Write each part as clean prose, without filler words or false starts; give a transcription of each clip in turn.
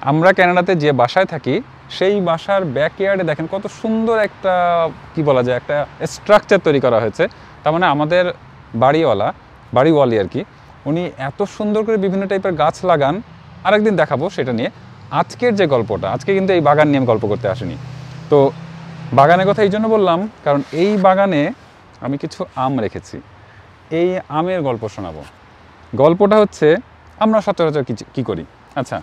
আমরা কানাডাতে যে বাসায় থাকি সেই বাসার ব্যাকইয়ার্ডে দেখেন কত সুন্দর একটা কি বলা যায় একটা স্ট্রাকচার তৈরি করা হয়েছে। তার মানে আমাদের বাড়িওয়ালি আর কি, উনি এত সুন্দর করে বিভিন্ন টাইপের গাছ লাগান। আরেকদিন দেখাবো সেটা নিয়ে। আজকের যে গল্পটা, আজকে কিন্তু এই বাগান নিয়ে আমি গল্প করতে আসিনি। তো বাগানের কথা এই জন্য বললাম কারণ এই বাগানে আমি কিছু আম রেখেছি, এই আমের গল্প শোনাবো। গল্পটা হচ্ছে আমরা সচরাচর কী করি। আচ্ছা,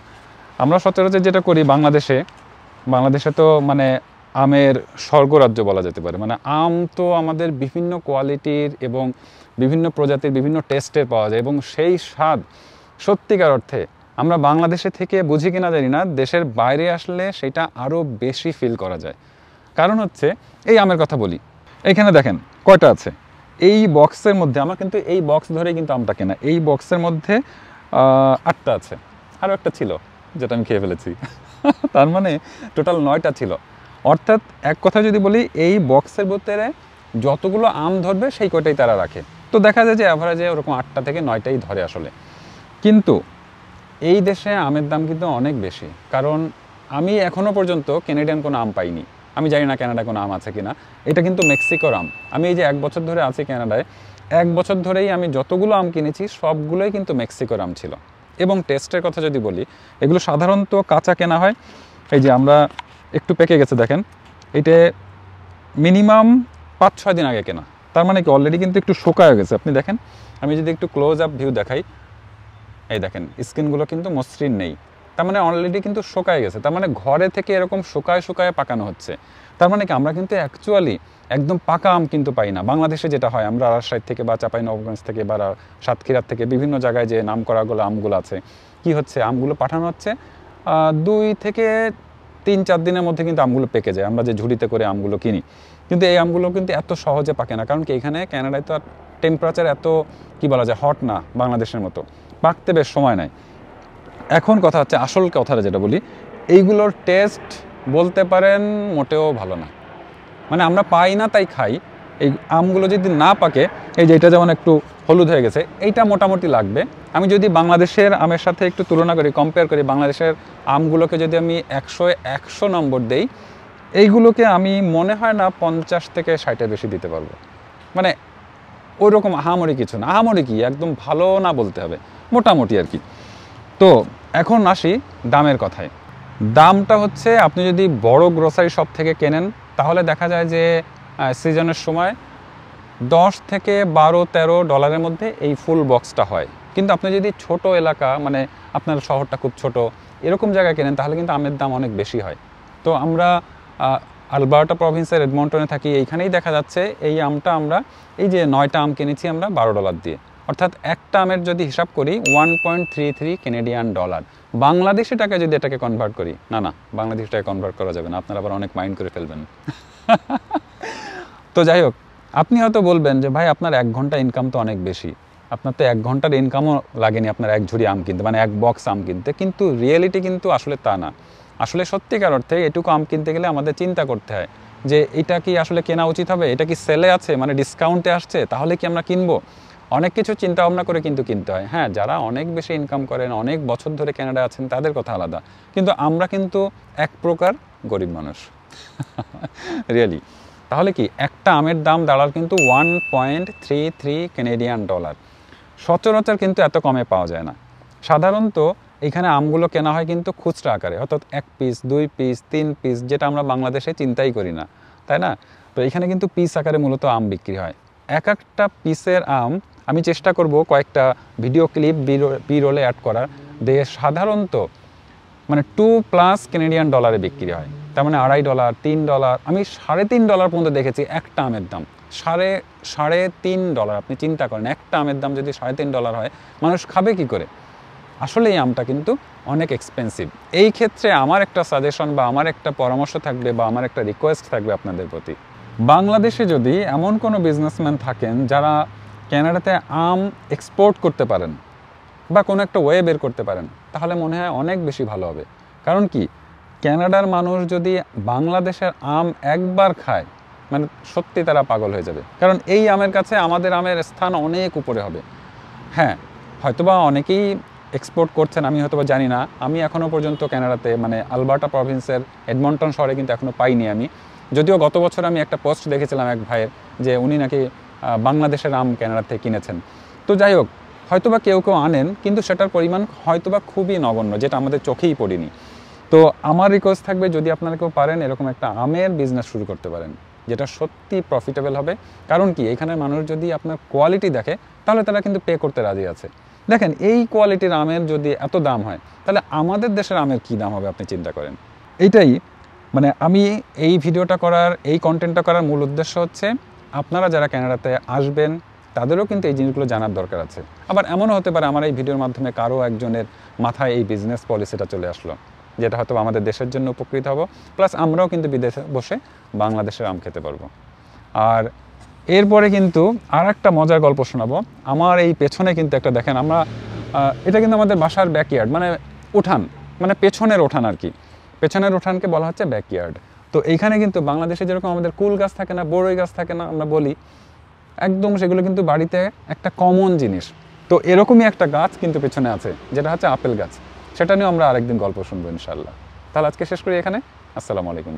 আমরা সচরাচর যেটা করি বাংলাদেশে তো মানে আমের স্বর্গরাজ্য বলা যেতে পারে। মানে আম তো আমাদের বিভিন্ন কোয়ালিটির এবং বিভিন্ন প্রজাতির বিভিন্ন টেস্টের পাওয়া যায় এবং সেই স্বাদ সত্যিকার অর্থে আমরা বাংলাদেশে থেকে বুঝি কিনা জানি না, দেশের বাইরে আসলে সেটা আরও বেশি ফিল করা যায়। কারণ হচ্ছে এই আমের কথা বলি, এইখানে দেখেন কয়টা আছে এই বক্সের মধ্যে। আমার কিন্তু এই বক্স ধরেই কিন্তু আমটা কেনা। এই বক্সের মধ্যে 8টা আছে, আরও একটা ছিল যেটা আমি খেয়ে ফেলেছি তার মানে টোটাল 9টা ছিল। অর্থাৎ এক কথা যদি বলি, এই বক্সের ভিতরে যতগুলো আম ধরবে সেই কয়টাই তারা রাখে। তো দেখা যায় যে অ্যাভারেজে ওরকম 8টা থেকে 9টাই ধরে আসলে। কিন্তু এই দেশে আমের দাম কিন্তু অনেক বেশি, কারণ আমি এখনও পর্যন্ত কানাডিয়ান কোনো আম পাইনি। আমি জানি না কানাডায় কোনো আম আছে কিনা। এটা কিন্তু মেক্সিকোর আম। আমি এই যে 1 বছর ধরে আছি কানাডায়, 1 বছর ধরেই আমি যতগুলো আম কিনেছি সবগুলোই কিন্তু মেক্সিকোর আম ছিল। এবং টেস্টের কথা যদি বলি, এগুলো সাধারণত কাঁচা কেনা হয়। এই যে আমরা একটু পেকে গেছে দেখেন, এটা মিনিমাম 5-6 দিন আগে কেনা। তার মানে কি অলরেডি কিন্তু একটু শুকায় গেছে। আপনি দেখেন, আমি যদি একটু ক্লোজ আপ ভিউ দেখাই, এই দেখেন স্কিনগুলো কিন্তু মসৃণ নেই। তার মানে অলরেডি কিন্তু শুকায় গেছে। তার মানে ঘরে থেকে এরকম শুকায় পাকানো হচ্ছে। তার মানে কি আমরা কিন্তু অ্যাকচুয়ালি একদম পাকা আম কিন্তু পাই না। বাংলাদেশে যেটা হয়, আমরা রাজশাহী থেকে বা চাঁপাইনবাবগঞ্জ থেকে বা সাতক্ষীরা থেকে বিভিন্ন জায়গায় যে নাম করাগুলো আমগুলো আছে, কি হচ্ছে আমগুলো পাঠানো হচ্ছে 2 থেকে 3-4 দিনের মধ্যে কিন্তু আমগুলো পেকে যায়। আমরা যে ঝুড়িতে করে আমগুলো কিনি, কিন্তু এই আমগুলো কিন্তু এত সহজে পাকে না। কারণ কি এখানে কানাডায় তো আর টেম্পারেচার এত কি বলা যায় হট না বাংলাদেশের মতো, পাকতে বেশ সময় নেয়। এখন কথা হচ্ছে আসল কথাটা যেটা বলি, এইগুলোর টেস্ট বলতে পারেন মোটেও ভালো না। মানে আমরা পাই না তাই খাই। এই আমগুলো যদি না পাকে, এই যে এটা যেমন একটু হলুদ হয়ে গেছে, এইটা মোটামুটি লাগবে। আমি যদি বাংলাদেশের আমের সাথে একটু তুলনা করি, কম্পেয়ার করি, বাংলাদেশের আমগুলোকে যদি আমি 100 নম্বর দেই, এইগুলোকে আমি মনে হয় না 50 থেকে 60-এর বেশি দিতে পারবো। মানে ওই রকম আহামরি কিছু না। আহামরি কি একদম ভালো না বলতে হবে, মোটামুটি আর কি। তো এখন আসি দামের কথায়। দামটা হচ্ছে আপনি যদি বড় গ্রোসারি শপ থেকে কেনেন তাহলে দেখা যায় যে সিজনের সময় $10 থেকে $12-13 মধ্যে এই ফুল বক্সটা হয়। কিন্তু আপনি যদি ছোট এলাকা, মানে আপনার শহরটা খুব ছোট, এরকম জায়গায় কেনেন তাহলে কিন্তু আমের দাম অনেক বেশি হয়। তো আমরা আলবার্টা প্রভিন্সের এডমন্টনে থাকি, এইখানেই দেখা যাচ্ছে এই আমটা আমরা এই যে 9টা আম কিনেছি আমরা $12 দিয়ে। অর্থাৎ একটা আমের যদি হিসাব করি 1.33 কানাডিয়ান ডলার। বাংলাদেশি টাকায় যদি এটাকে কনভার্ট করি, না বাংলাদেশি টাকায় কনভার্ট করা যাবে না, আপনারা আবার অনেক মাইন্ড করে ফেলবেন তো যাই হোক, আপনি হয়তো বলবেন যে ভাই আপনার 1 ঘন্টা ইনকাম তো অনেক বেশি, আপনার তো 1 ঘন্টার ইনকামও লাগেনি আপনার 1 ঝুড়ি আম কিনতে, মানে 1 বক্স আম কিনতে। কিন্তু রিয়েলিটি কিন্তু আসলে তা না। আসলে সত্যিকার অর্থে এটুকু আম কিনতে গেলে আমাদের চিন্তা করতে হয় যে এটা কি আসলে কেনা উচিত হবে, এটা কি সেলে আছে, মানে ডিসকাউন্টে আসছে, তাহলে কি আমরা কিনবো। অনেক কিছু চিন্তা ভাবনা করে কিন্তু কিনতে হয়। হ্যাঁ, যারা অনেক বেশি ইনকাম করেন, অনেক বছর ধরে কানাডায় আছেন, তাদের কথা আলাদা। কিন্তু আমরা কিন্তু এক প্রকার গরিব মানুষ রিয়েলি। তাহলে কি একটা আমের দাম দাঁড়াল কিন্তু 1.33 কানাডিয়ান ডলার। সচরাচর কিন্তু এত কমে পাওয়া যায় না। সাধারণত এখানে আমগুলো কেনা হয় কিন্তু খুচরা আকারে, অর্থাৎ 1 পিস 2 পিস 3 পিস, যেটা আমরা বাংলাদেশে চিন্তাই করি না, তাই না? তো এখানে কিন্তু পিস আকারে মূলত আম বিক্রি হয়। এক একটা পিসের আম আমি চেষ্টা করব কয়েকটা ভিডিও ক্লিপ বি রোলে অ্যাড করার, দিয়ে সাধারণত মানে 2+ কানাডিয়ান ডলারে বিক্রি হয়। তার মানে $2.5 $3, আমি $3.5 পর্যন্ত দেখেছি একটা আমের দাম। $3.5 আপনি চিন্তা করেন, একটা আমের দাম যদি $3.5 হয়, মানুষ খাবে কি করে? আসলে এই আমটা কিন্তু অনেক এক্সপেন্সিভ। এই ক্ষেত্রে আমার একটা সাজেশন বা আমার একটা পরামর্শ থাকবে বা আমার একটা রিকোয়েস্ট থাকবে আপনাদের প্রতি, বাংলাদেশে যদি এমন কোনো বিজনেসম্যান থাকেন যারা কানাডাতে আম এক্সপোর্ট করতে পারেন বা কোনো একটা ওয়ে বের করতে পারেন, তাহলে মনে হয় অনেক বেশি ভালো হবে। কারণ কি, কানাডার মানুষ যদি বাংলাদেশের আম একবার খায়, মানে সত্যি তারা পাগল হয়ে যাবে। কারণ এই আমের কাছে আমাদের আমের স্থান অনেক উপরে হবে। হ্যাঁ, হয়তোবা অনেকেই এক্সপোর্ট করছেন আমি হয়তো বা জানি না। আমি এখনও পর্যন্ত কানাডাতে মানে আলবার্টা প্রভিন্সের এডমন্টন শহরে কিন্তু এখনও পাইনি আমি। যদিও গত বছর আমি একটা পোস্ট দেখেছিলাম এক ভাইয়ের, যে উনি নাকি বাংলাদেশের আম কানাডা থেকে কিনেছেন। তো যাই হোক, হয়তোবা কেউ কেউ আনেন, কিন্তু সেটার পরিমাণ হয়তোবা খুবই নগণ্য, যেটা আমাদের চোখেই পড়িনি। তো আমার রিকোয়েস্ট থাকবে, যদি আপনারা কেউ পারেন এরকম একটা আমের বিজনেস শুরু করতে পারেন, যেটা সত্যি প্রফিটেবল হবে। কারণ কি, এখানের মানুষ যদি আপনার কোয়ালিটি দেখে তাহলে তারা কিন্তু পে করতে রাজি আছে। দেখেন, এই কোয়ালিটির আমের যদি এত দাম হয়, তাহলে আমাদের দেশের আমের কী দাম হবে আপনি চিন্তা করেন। এইটাই মানে আমি এই ভিডিওটা করার, এই কন্টেন্টটা করার মূল উদ্দেশ্য হচ্ছে, আপনারা যারা কানাডাতে আসবেন তাদেরও কিন্তু এই জিনিসগুলো জানার দরকার আছে। আবার এমনও হতে পারে আমার এই ভিডিওর মাধ্যমে কারো একজনের মাথায় এই বিজনেস পলিসিটা চলে আসলো, যেটা হয়তো আমাদের দেশের জন্য উপকৃত হব, প্লাস আমরাও কিন্তু বিদেশে বসে বাংলাদেশের আম খেতে পারবো। আর এরপরে কিন্তু আর একটা মজার গল্প শোনাবো। আমার এই পেছনে কিন্তু একটা দেখেন, আমরা এটা কিন্তু আমাদের বাসার ব্যাকইয়ার্ড, মানে উঠান, মানে পেছনের উঠান আর কি। পেছনের উঠানকে বলা হচ্ছে ব্যাকইয়ার্ড। তো এইখানে কিন্তু বাংলাদেশে যেরকম আমাদের কুল গাছ থাকে না, বড়ই গাছ থাকে না আমরা বলি, একদম সেগুলো কিন্তু বাড়িতে একটা কমন জিনিস। তো এরকমই একটা গাছ কিন্তু পেছনে আছে, যেটা হচ্ছে আপেল গাছ। সেটা নিয়েও আমরা আরেকদিন গল্প শুনবো ইনশাল্লাহ। তাহলে আজকে শেষ করি এখানে। আসসালামু আলাইকুম।